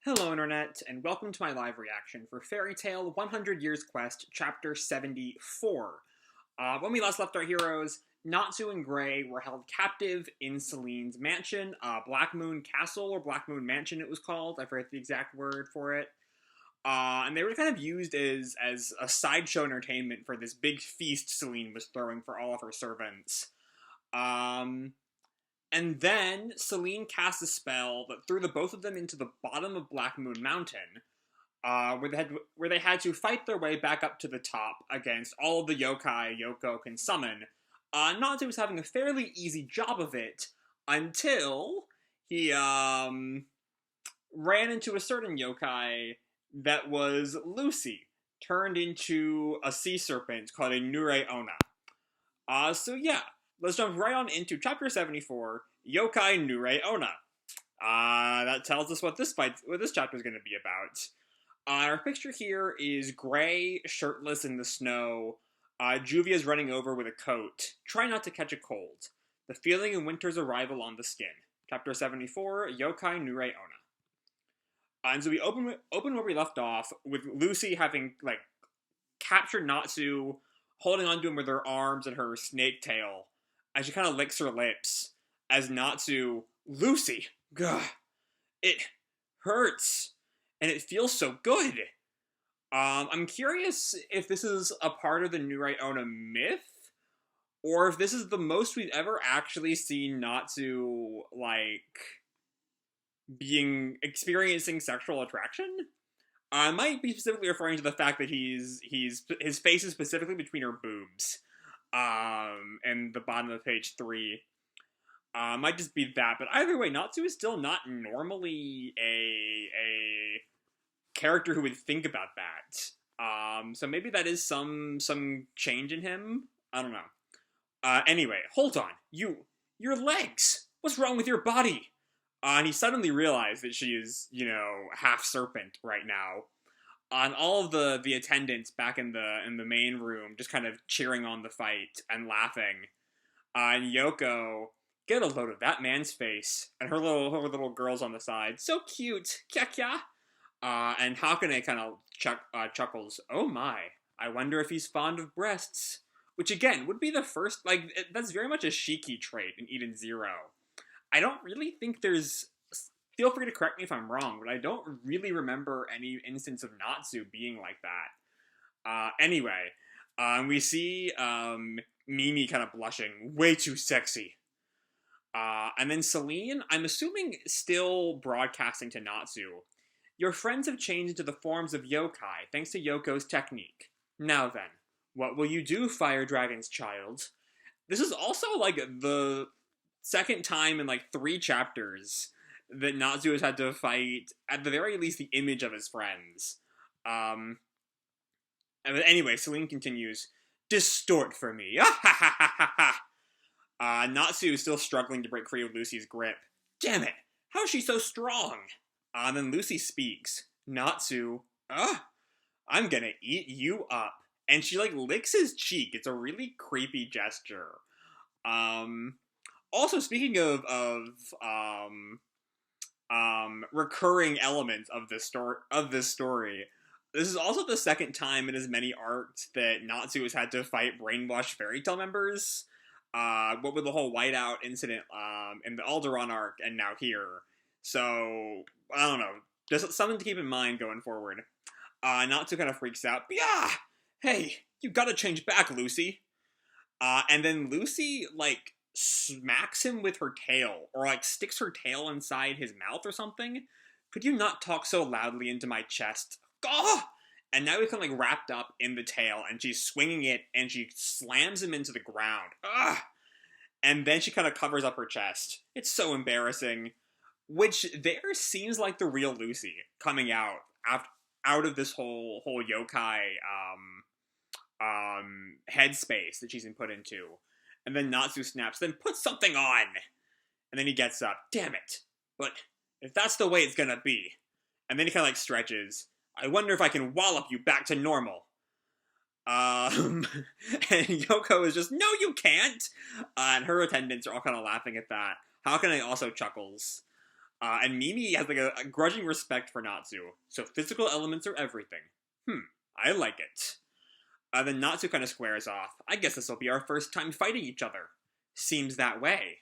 Hello Internet, and welcome to my live reaction for Fairy Tail 100 Years Quest, Chapter 74. When we last left our heroes, Natsu and Gray were held captive in Selene's mansion, Black Moon Castle, or Black Moon Mansion it was called, I forget the exact word for it. And they were kind of used as a sideshow entertainment for this big feast Selene was throwing for all of her servants. And then Selene cast a spell that threw the both of them into the bottom of Black Moon Mountain, where they had to fight their way back up to the top against all of the yokai Yoko can summon. Natsu was having a fairly easy job of it until he ran into a certain yokai that was Lucy, turned into a sea serpent called a Nure Onna. So yeah. Let's jump right on into Chapter 74, Yokai Nure Onna. That tells us what this chapter is going to be about. Our picture here is Gray, shirtless in the snow. Juvia's running over with a coat. Try not to catch a cold. The feeling of winter's arrival on the skin. Chapter 74, Yokai Nure Onna. And so we open where we left off, with Lucy having, captured Natsu, holding onto him with her arms and her snake tail. And she kind of licks her lips as Natsu, Lucy, gah, it hurts, and it feels so good. I'm curious if this is a part of the Nure Onna myth, or if this is the most we've ever actually seen Natsu, experiencing sexual attraction. I might be specifically referring to the fact that his face is specifically between her boobs. And the bottom of page 3. Might just be that, but either way, Natsu is still not normally a character who would think about that. So maybe that is some change in him. I don't know. Anyway, hold on. Your legs! What's wrong with your body? And he suddenly realized that she is, half serpent right now. And all of the attendants back in the main room just kind of cheering on the fight and laughing. And Yoko, get a load of that man's face. And her little girls on the side, so cute, kya kya. And Hakane kind of chuckles, oh my, I wonder if he's fond of breasts. Which again, would be the first, that's very much a Shiki trait in Eden Zero. I don't really think there's... Feel free to correct me if I'm wrong, but I don't really remember any instance of Natsu being like that. Anyway, we see Mimi kind of blushing. Way too sexy. And then Selene, I'm assuming still broadcasting to Natsu. Your friends have changed into the forms of yokai, thanks to Yoko's technique. Now then, what will you do, Fire Dragon's child? This is also, the second time in, 3 chapters that Natsu has had to fight, at the very least, the image of his friends. Anyway, Selene continues, distort for me. Natsu is still struggling to break free of Lucy's grip. Damn it, how is she so strong? Then Lucy speaks. Natsu, I'm gonna eat you up. And she, licks his cheek. It's a really creepy gesture. Also, speaking of recurring elements of this story, this is also the second time in as many arcs that Natsu has had to fight brainwashed Fairy Tail members. What with the whole whiteout incident in the Alderaan arc, and now here. So, I don't know. Just something to keep in mind going forward. Natsu kind of freaks out. Yeah! Hey, you gotta change back, Lucy. And then Lucy, smacks him with her tail, or sticks her tail inside his mouth or something. Could you not talk so loudly into my chest? Gah! And now he's kind of wrapped up in the tail, and she's swinging it, and she slams him into the ground. Ugh! And then she kind of covers up her chest. It's so embarrassing. Which there seems like the real Lucy coming out of this whole yokai headspace that she's been put into. And then Natsu snaps, then put something on! And then he gets up. Damn it! But if that's the way it's gonna be. And then he kind of stretches. I wonder if I can wallop you back to normal. And Yoko is just, no you can't! And her attendants are all kind of laughing at that. Hakane also chuckles. And Mimi has like a grudging respect for Natsu. So physical elements are everything. I like it. Then Natsu kind of squares off. I guess this will be our first time fighting each other. Seems that way.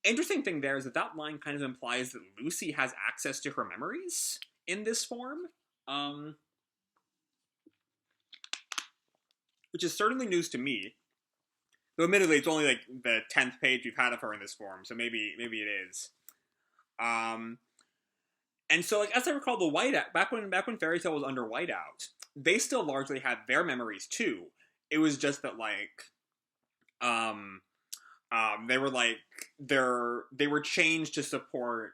Interesting thing there is that that line kind of implies that Lucy has access to her memories in this form. Which is certainly news to me. Though admittedly, it's only like the 10th page we've had of her in this form, so maybe it is. And so, like, as I recall, the Whiteout, back when Fairy Tail was under Whiteout, they still largely had their memories too. It was just that, like, they were like they were changed to support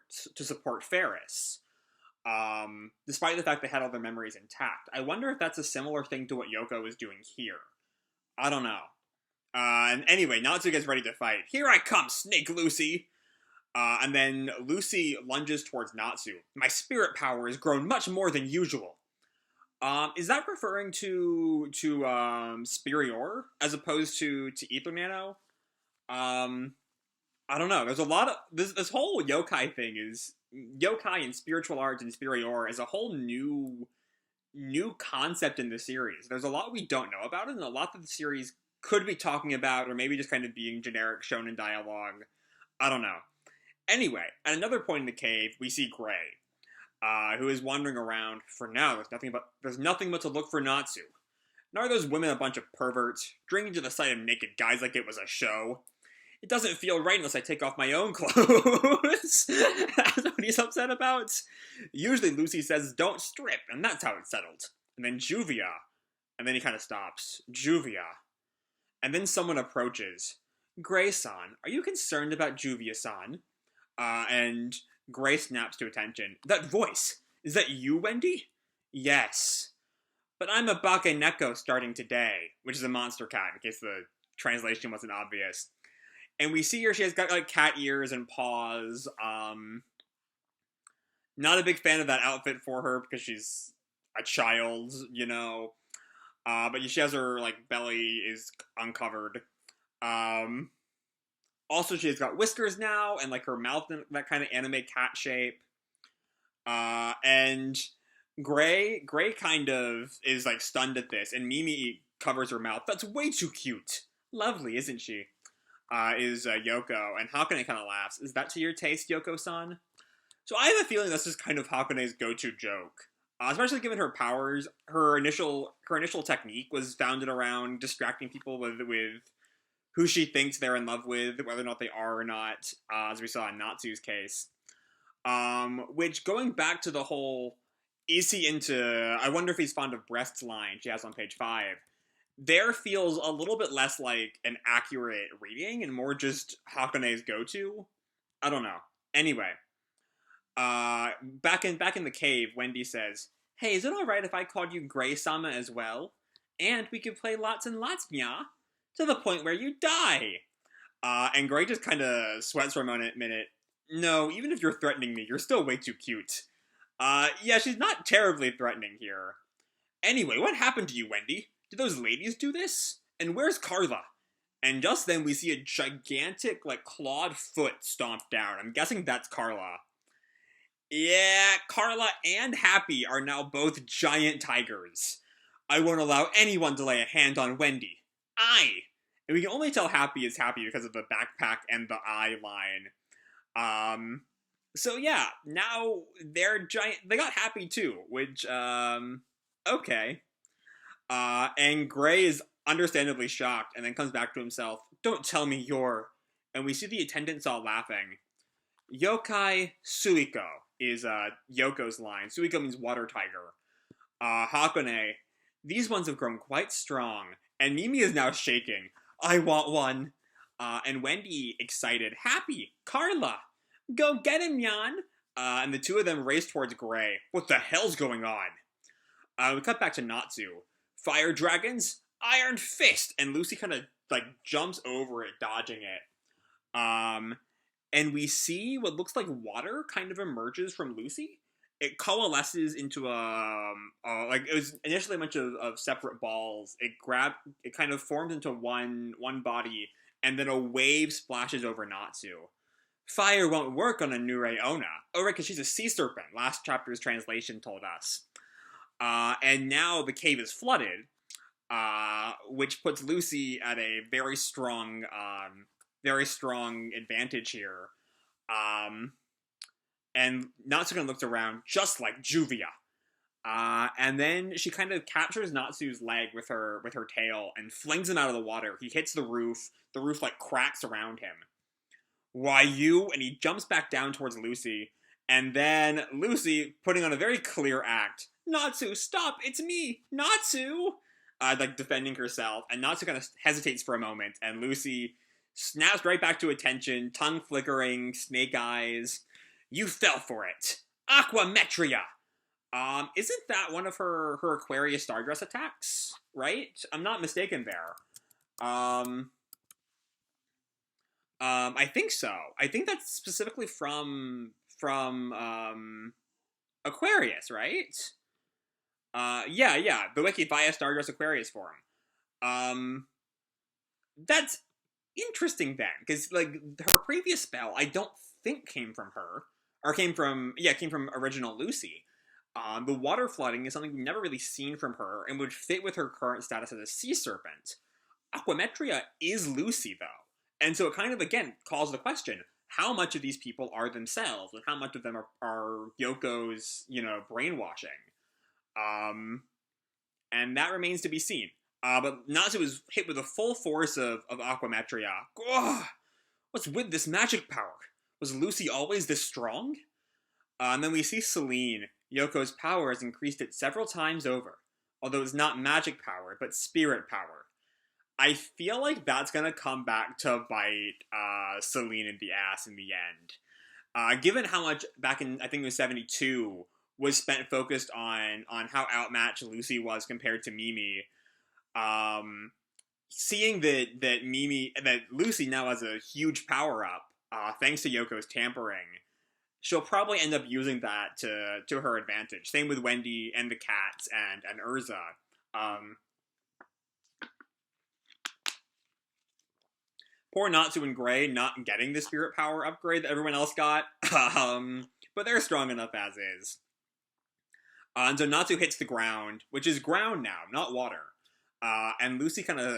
Ferris. Despite the fact they had all their memories intact. I wonder if that's a similar thing to what Yoko is doing here. I don't know. And anyway, Natsu gets ready to fight. Here I come, Snake Lucy! And then Lucy lunges towards Natsu. My spirit power has grown much more than usual. Is that referring to Spirior as opposed to Ether Nano? I don't know. There's a lot of this whole yokai thing is yokai and spiritual arts and Spirior is a whole new concept in the series. There's a lot we don't know about it, and a lot that the series could be talking about, or maybe just kind of being generic shonen dialogue. I don't know. Anyway, at another point in the cave, we see Gray, who is wandering around. For now, there's nothing but to look for Natsu. Nor are those women a bunch of perverts, drinking to the sight of naked guys like it was a show. It doesn't feel right unless I take off my own clothes. That's what he's upset about. Usually Lucy says, don't strip, and that's how it's settled. And then Juvia. And then he kind of stops. Juvia. And then someone approaches. Gray-san, are you concerned about Juvia-san? And Gray snaps to attention. That voice! Is that you, Wendy? Yes. But I'm a Bakeneko starting today, which is a monster cat, in case the translation wasn't obvious. And we see her, she has got like cat ears and paws. Not a big fan of that outfit for her because she's a child, you know. But she has her like belly is uncovered. Also, she's got whiskers now and like her mouth in that kind of anime cat shape. And Gray kind of is like stunned at this, and Mimi covers her mouth. That's way too cute. Lovely, isn't she? Is Yoko, and Hakone kind of laughs. Is that to your taste, Yoko-san? So I have a feeling this is kind of Hakone's go-to joke. Especially given her powers, her initial technique was founded around distracting people with who she thinks they're in love with, whether or not they are or not, as we saw in Natsu's case. Which, going back to the whole, is he into, I wonder if he's fond of breasts line she has on page 5, there feels a little bit less like an accurate reading and more just Hakone's go-to. I don't know. Anyway, back in the cave, Wendy says, hey, is it alright if I called you Gray-sama as well? And we could play lots and lots, nya? To the point where you die. And Gray just kind of sweats for a minute. No, even if you're threatening me, you're still way too cute. Yeah, she's not terribly threatening here. Anyway, what happened to you, Wendy? Did those ladies do this? And where's Carla? And just then we see a gigantic, like, clawed foot stomp down. I'm guessing that's Carla. Yeah, Carla and Happy are now both giant tigers. I won't allow anyone to lay a hand on Wendy. And we can only tell Happy is Happy because of the backpack and the eye line. So yeah, now they're giant. They got Happy too, which, okay. And Gray is understandably shocked and then comes back to himself. Don't tell me you're... And we see the attendants all laughing. Yokai Suiko is, Yoko's line. Suiko means water tiger. Hakone, these ones have grown quite strong. And Mimi is now shaking. I want one. And Wendy, excited. Happy. Carla. Go get him, Jan. And the two of them race towards Gray. What the hell's going on? We cut back to Natsu. Fire dragons. Iron fist. And Lucy kind of, like, jumps over it, dodging it. And we see what looks like water kind of emerges from Lucy. It coalesces into like it was initially a bunch of separate balls. It kind of formed into one body, and then a wave splashes over Natsu. Fire won't work on a Nureona. Oh, right, because she's a sea serpent. Last chapter's translation told us. And now the cave is flooded, which puts Lucy at a very strong advantage here. And Natsuko looks around just like Juvia. And then she kind of captures Natsu's leg with her tail and flings him out of the water. He hits the roof. The roof like cracks around him. Why you? And he jumps back down towards Lucy. And then Lucy, putting on a very clear act, Natsu, stop! It's me, Natsu! Like defending herself. And Natsu kind of hesitates for a moment. And Lucy snaps right back to attention, tongue flickering, snake eyes. You fell for it. Aquametria! Isn't that one of her Aquarius Stardress attacks? Right? I'm not mistaken there. I think so. I think that's specifically from Aquarius, right? Yeah. The Wiki via Stardress Aquarius form. That's interesting then, because like her previous spell, I don't think came from her, or came from original Lucy. The water flooding is something we've never really seen from her, and would fit with her current status as a sea serpent. Aquametria is Lucy, though. And so it kind of, again, calls the question, how much of these people are themselves, and how much of them are Yoko's, brainwashing? And that remains to be seen. But Natsu is hit with the full force of Aquametria. Ugh! What's with this magic power? Was Lucy always this strong? And then we see Selene. Yoko's power has increased it several times over, although it's not magic power, but spirit power. I feel like that's going to come back to bite Selene in the ass in the end. Given how much, back in, I think it was 72, was spent focused on how outmatched Lucy was compared to Mimi, seeing that Lucy now has a huge power-up, thanks to Yoko's tampering, she'll probably end up using that to her advantage. Same with Wendy and the cats and Urza. Poor Natsu and Gray not getting the spirit power upgrade that everyone else got, but they're strong enough as is. And so Natsu hits the ground, which is ground now, not water. And Lucy kind of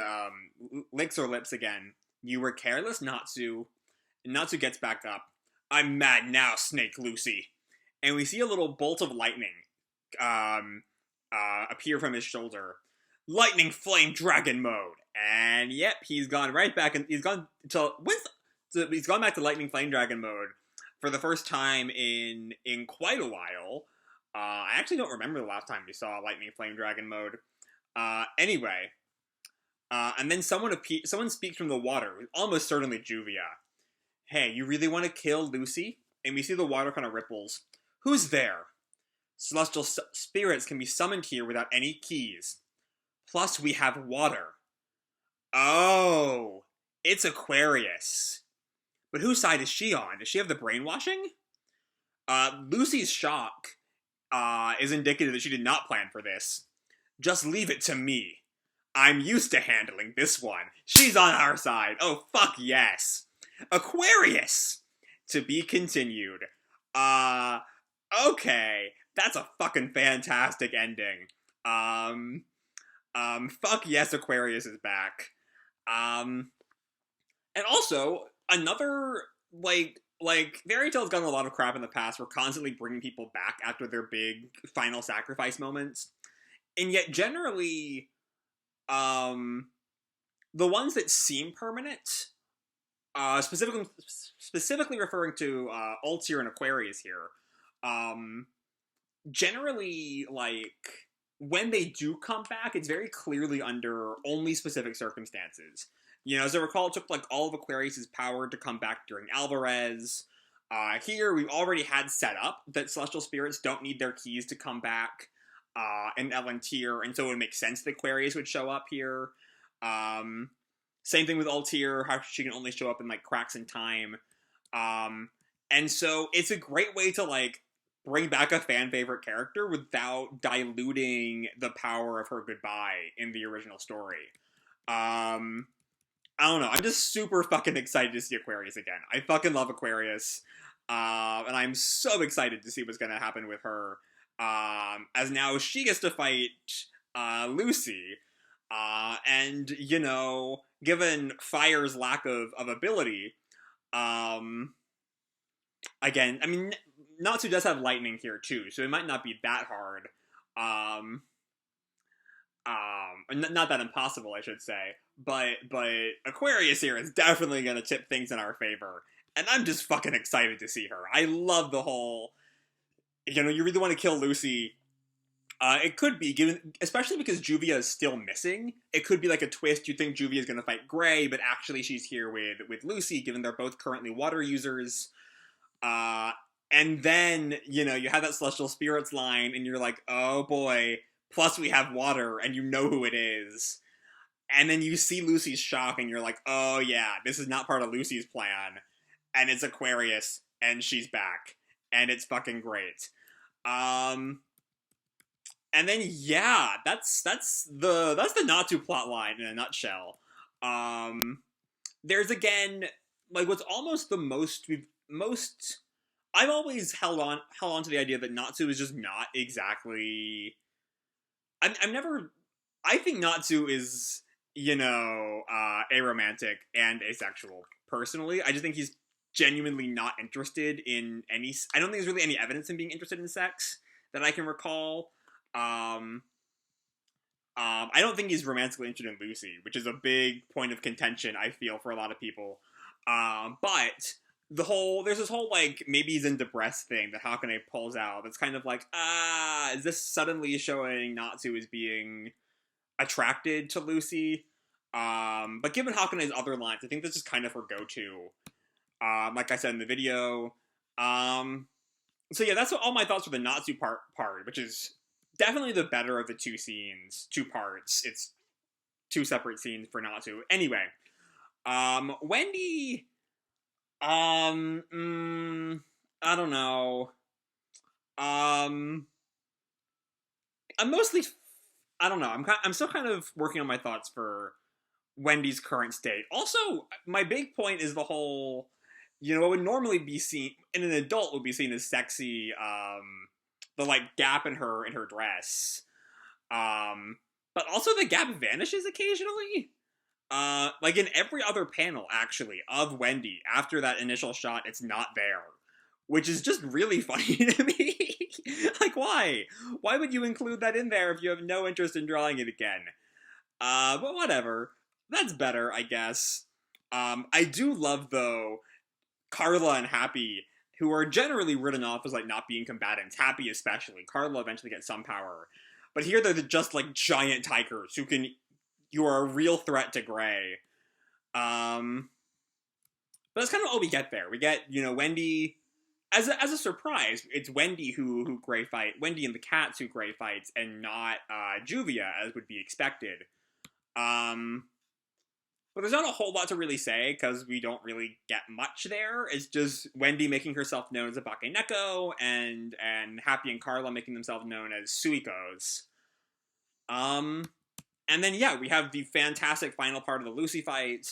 licks her lips again. You were careless, Natsu. And Natsu gets back up. I'm mad now, Snake Lucy. And we see a little bolt of lightning appear from his shoulder. Lightning Flame Dragon mode. And yep, he's gone right back, and he's gone back to Lightning Flame Dragon mode for the first time in quite a while. I actually don't remember the last time we saw Lightning Flame Dragon mode. Anyway, and then someone speaks from the water, almost certainly Juvia. Hey, you really want to kill Lucy? And we see the water kind of ripples. Who's there? Celestial spirits can be summoned here without any keys. Plus, we have water. Oh, it's Aquarius. But whose side is she on? Does she have the brainwashing? Lucy's shock is indicative that she did not plan for this. Just leave it to me. I'm used to handling this one. She's on our side. Oh, fuck yes. Aquarius! To be continued. Okay. That's a fucking fantastic ending. Fuck yes, Aquarius is back. And also, another, Fairy Tail's gotten a lot of crap in the past for constantly bringing people back after their big final sacrifice moments. And yet, generally, the ones that seem permanent, specifically referring to Ultir and Aquarius here, generally, when they do come back, it's very clearly under only specific circumstances. As I recall, it took all of Aquarius' power to come back during Alvarez. Here, we've already had set up that Celestial Spirits don't need their keys to come back in Elantir, and so it would make sense that Aquarius would show up here. Same thing with Ultir, how she can only show up in cracks in time. And so it's a great way to bring back a fan favorite character without diluting the power of her goodbye in the original story. I don't know. I'm just super fucking excited to see Aquarius again. I fucking love Aquarius. And I'm so excited to see what's gonna happen with her. As now she gets to fight Lucy. And, you know, given Fire's lack of ability, again, I mean, Natsu does have lightning here too, so it might not be that hard. Not that impossible, I should say. But Aquarius here is definitely gonna tip things in our favor, and I'm just fucking excited to see her. I love the whole, you know, you really want to kill Lucy. It could be given, especially because Juvia is still missing. It could be like a twist. You think Juvia is gonna fight Gray, but actually she's here with Lucy, given they're both currently water users. And then, you know, you have that Celestial Spirits line, and you're like, oh boy, plus we have water, and you know who it is. And then you see Lucy's shock, and you're like, oh yeah, this is not part of Lucy's plan. And it's Aquarius, and she's back. And it's fucking great. And then, yeah, that's the Natsu plotline in a nutshell. There's, again, like, what's almost the most I've always held on to the idea that Natsu is just not exactly. I'm never. I think Natsu is, you know, aromantic and asexual. Personally, I just think he's genuinely not interested in any. I don't think there's really any evidence in being interested in sex that I can recall. I don't think he's romantically interested in Lucy, which is a big point of contention, I feel, for a lot of people. But there's this whole, like, maybe he's into breast thing that Hakone pulls out that's kind of like, is this suddenly showing Natsu as being attracted to Lucy? But given Hakone's other lines, I think this is kind of her go-to. Like I said in the video. So yeah, that's all my thoughts for the Natsu part, which is definitely the better of the two parts. It's two separate scenes for Natsu. Anyway, Wendy, I don't know. I'm mostly, I don't know. I'm still kind of working on my thoughts for Wendy's current state. Also, my big point is the whole, you know, what would normally be seen in an adult would be seen as sexy, the, like, gap in her dress. But also the gap vanishes occasionally. Like in every other panel, actually, of Wendy, after that initial shot, it's not there. Which is just really funny to me. Like, why? Why would you include that in there if you have no interest in drawing it again? But whatever. That's better, I guess. I do love, though, Carla and Happy, who are generally written off as, like, not being combatants. Happy especially. Carla eventually gets some power. But here they're just, like, giant tigers who can... You are a real threat to Gray. But that's kind of all we get there. We get, you know, Wendy... As a surprise, it's Wendy who Gray fight. Wendy and the cats who Gray fights, and not Juvia, as would be expected. But there's not a whole lot to really say, because we don't really get much there. It's just Wendy making herself known as a Bakeneko, and Happy and Carla making themselves known as Suikos. And then, yeah, we have the fantastic final part of the Lucy fight.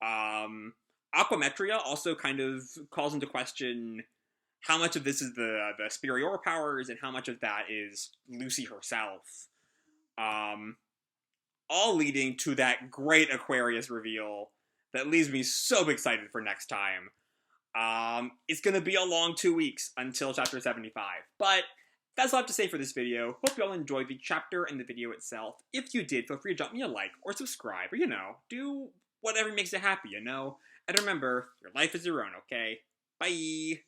Aquametria also kind of calls into question how much of this is the Superior powers, and how much of that is Lucy herself. All leading to that great Aquarius reveal that leaves me so excited for next time. It's going to be a long 2 weeks until Chapter 75, but that's all I have to say for this video. Hope you all enjoyed the chapter and the video itself. If you did, feel free to drop me a like or subscribe, or, you know, do whatever makes you happy, you know? And remember, your life is your own, okay? Bye!